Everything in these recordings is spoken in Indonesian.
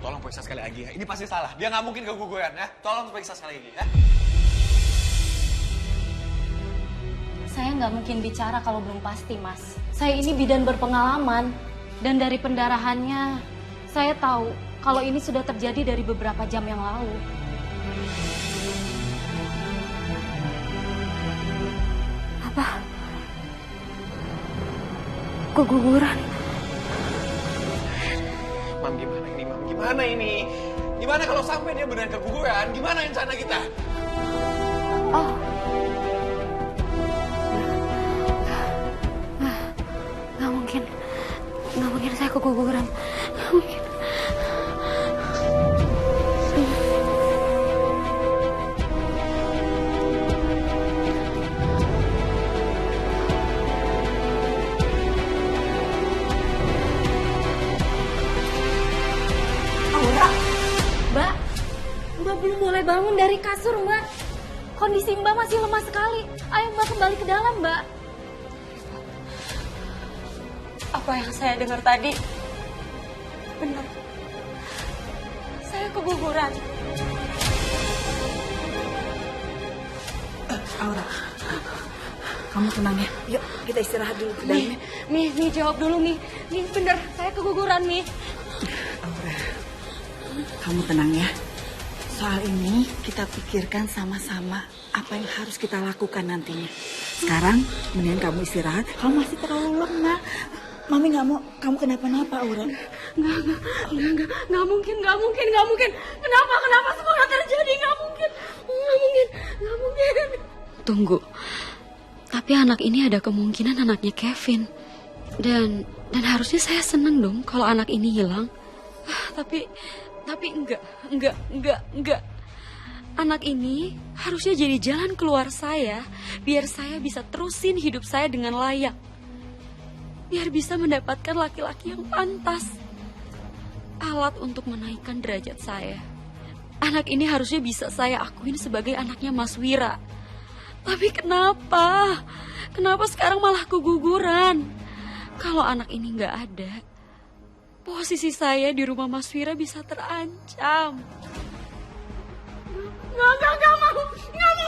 tolong periksa sekali lagi ya. Ini pasti salah. Dia nggak mungkin keguguran ya. Tolong periksa sekali lagi ya. Saya nggak mungkin bicara kalau belum pasti, Mas. Saya ini bidan berpengalaman. Dan dari pendarahannya, saya tahu kalau ini sudah terjadi dari beberapa jam yang lalu. Apa? Keguguran? Mam, gimana ini, Mam? Gimana ini? Gimana kalau sampai dia beneran keguguran? Gimana rencana kita? Oh. Nggak mungkin. Nggak mungkin saya keguguran. Nggak mungkin. Mbak belum boleh bangun dari kasur, Mbak. Kondisi Mbak masih lemah sekali. Ayo Mbak kembali ke dalam, Mbak. Apa yang saya dengar tadi benar. Saya keguguran. Aura, kamu tenang ya. Yuk kita istirahat dulu ke dalam. Mi jawab dulu, Mi. Mi benar, saya keguguran, Mi. Aura, kamu tenang ya. Soal ini kita pikirkan sama-sama apa yang harus kita lakukan nantinya. Sekarang mendingan kamu istirahat. Kamu masih terlalu lemah. Mami nggak mau kamu kenapa-napa, Aura. Nggak mungkin. Kenapa semua nggak terjadi? Nggak mungkin. Tunggu. Tapi anak ini ada kemungkinan anaknya Kevin. Dan harusnya saya seneng dong kalau anak ini hilang. Tapi enggak. Anak ini harusnya jadi jalan keluar saya, biar saya bisa terusin hidup saya dengan layak. Biar bisa mendapatkan laki-laki yang pantas. Alat untuk menaikkan derajat saya. Anak ini harusnya bisa saya akuin sebagai anaknya Mas Wira. Tapi kenapa? Kenapa sekarang malah keguguran? Kalau anak ini nggak ada, posisi saya di rumah Mas Wira bisa terancam. Nggak mau.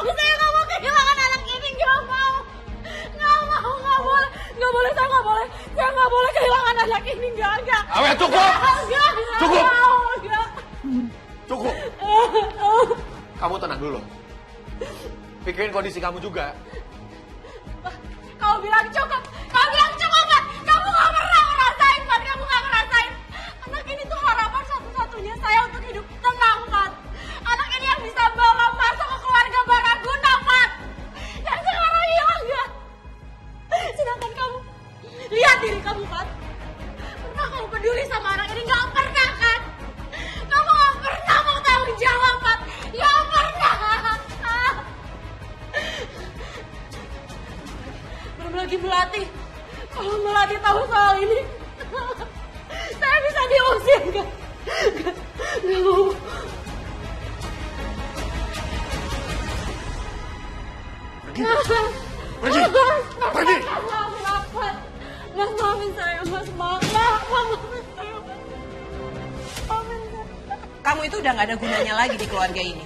Saya nggak mau kehilangan anak ini. Nggak mau. Nggak boleh. Saya nggak boleh kehilangan anak ini. Nggak. Awe, cukup. Cukup. Cukup. Kamu tenang dulu. Pikirin kondisi kamu juga. Kamu bilang cukup, Pak. Kamu nggak pernah ngerasain, Pak. Anak ini tuh harapan satu-satunya saya untuk hidup tenang, Pak. Anak ini yang bisa bawa masuk ke keluarga Baraguna, Pak. Dan sekarang hilang, nggak? Sedangkan kamu, lihat diri kamu, Pak. Pernah kamu peduli sama anak ini? Nggak pernah, kan? Kamu nggak pernah mau tanggung jawab, Pak. Nggak pernah. Belum lagi Melati. Kalau Melati tahu soal ini, saya bisa diusir, kan? Nggak mau. Pergi. Mas, maafin saya, Mas. Maafin saya, Mas. Maafin saya. Kamu itu udah gak ada gunanya lagi di keluarga ini.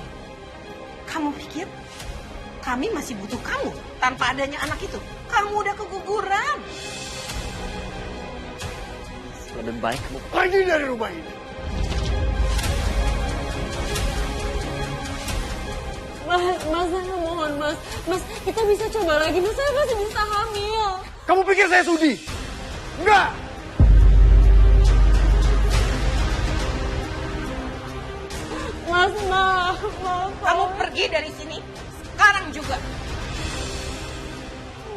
Kamu pikir kami masih butuh kamu tanpa adanya anak itu? Kamu udah keguguran. Lebih baik kamu pergi dari rumah ini. Mas, saya mohon, Mas. Mas, kita bisa coba lagi. Mas, saya masih bisa hamil. Kamu pikir saya sudi? Enggak. Mas, maaf. Kamu pergi dari sini sekarang juga.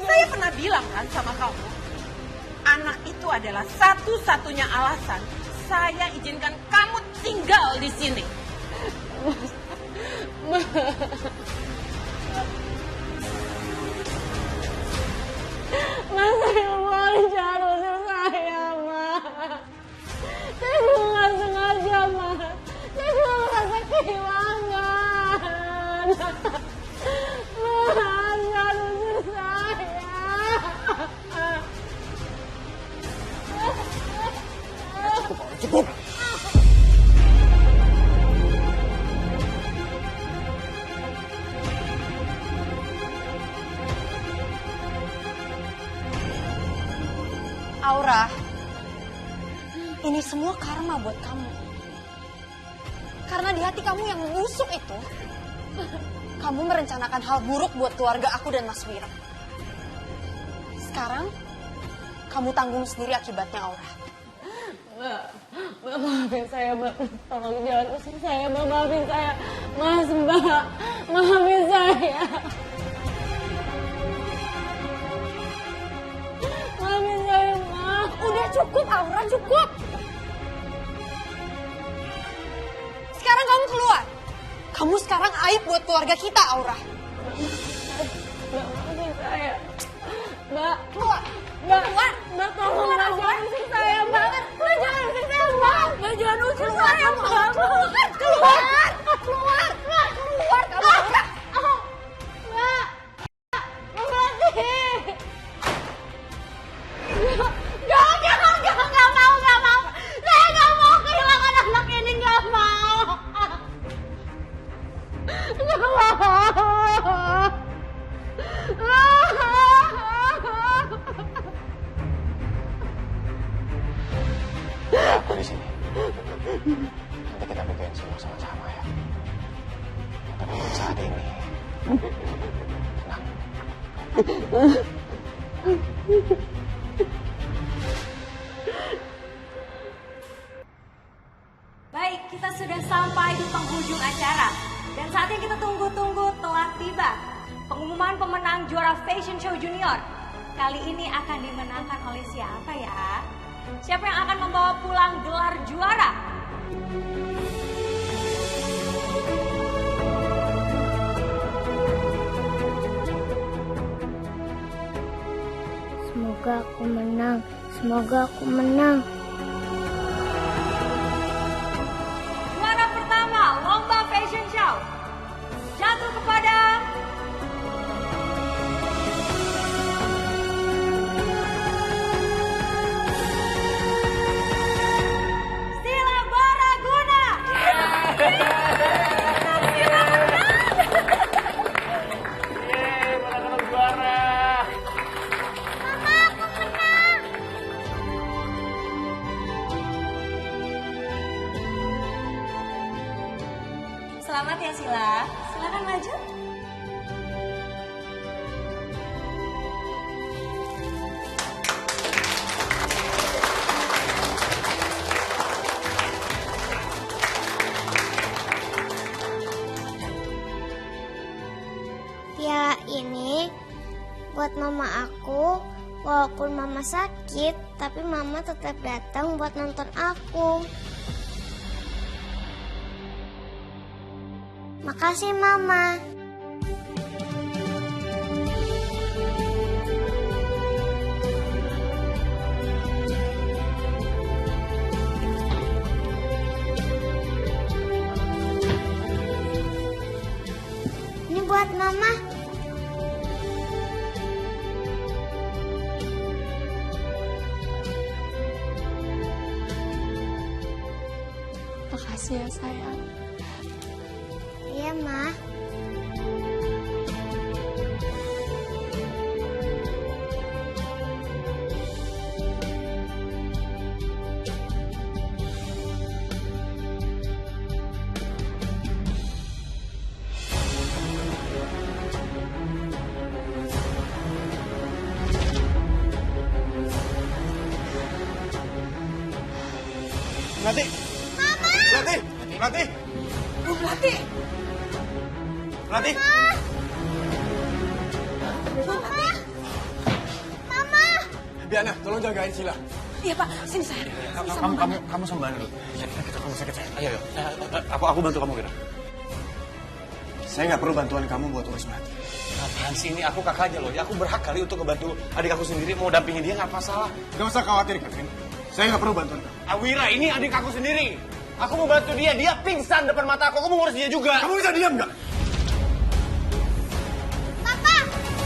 Saya pernah bilang kan sama kamu, anak itu adalah satu-satunya alasan saya izinkan kamu tinggal di sini. Mas, saya mohon jangan usir saya, Mas. Saya cuma nggak sengaja, Mas. Saya cuma merasa kehilangan. Mas, jangan usir saya. Cukup. Ini semua karma buat kamu. Karena di hati kamu yang busuk itu, kamu merencanakan hal buruk buat keluarga aku dan Mas Wira. Sekarang, kamu tanggung sendiri akibatnya, Aura. Mbak, maafin saya, Mbak. Tolong jangan usir saya, Mbak. Maafin saya. Mas, Mbak. Maafin saya. Maafin saya, Mbak. Udah cukup, Aura, cukup. Sekarang kamu keluar. Kamu sekarang aib buat keluarga kita, Aura. Mbak, maafin saya. Mbak. Keluar. Mbak, Keluar. Mbak, tolong, Keluar, Mbak. Aura. Jangan usir saya, Mbak. Mbak, jangan usir saya, Mbak. Mbak, jangan usir saya, Mbak. Keluar. Keluar. Keluar. Keluar, kamu, Aura. Mbak. Mbak, mati. Nggak mau. Saya nggak mau kehilangan anak ini, nggak mau. Nggak mau. Aku di sini. Nanti kita bikin semua sama-sama ya. Tapi untuk saat ini, tenang. Baik, kita sudah sampai di penghujung acara. Dan saat yang kita tunggu-tunggu telah tiba. Pengumuman pemenang juara Fashion Show Junior. Kali ini akan dimenangkan oleh siapa ya? Siapa yang akan membawa pulang gelar juara? Semoga aku menang. Semoga aku menang. Juara pertama Lomba Fashion Show jatuh kepada Sila Baraguna. Selamat ya Sila, silakan maju. Ya ini buat mama aku. Walaupun mama sakit, tapi mama tetap datang buat nonton aku. Makasih mama. Ini buat mama. Makasih ya, sayang. Iya, Ma. Melati! Melati! Melati! Melati. Melati! Diana, tolong jagain Sila. Iya Pak, sini saya. Kamu sambil dulu. Kita ke rumah sakit saya. Ayo. Aku bantu kamu kira. Saya nggak perlu bantuan kamu buat urus Melati. Apaan sih ini? Aku kakaknya loh. Ya, aku berhak kali untuk ngebantu adik aku sendiri. Mau dampingi dia nggak masalah. Gak usah khawatir, Kevin. Saya nggak perlu bantuan kamu. Awira, ini adik aku sendiri. Aku mau bantu dia. Dia pingsan depan mata aku. Aku mau ngurus dia juga. Kamu bisa diam nggak?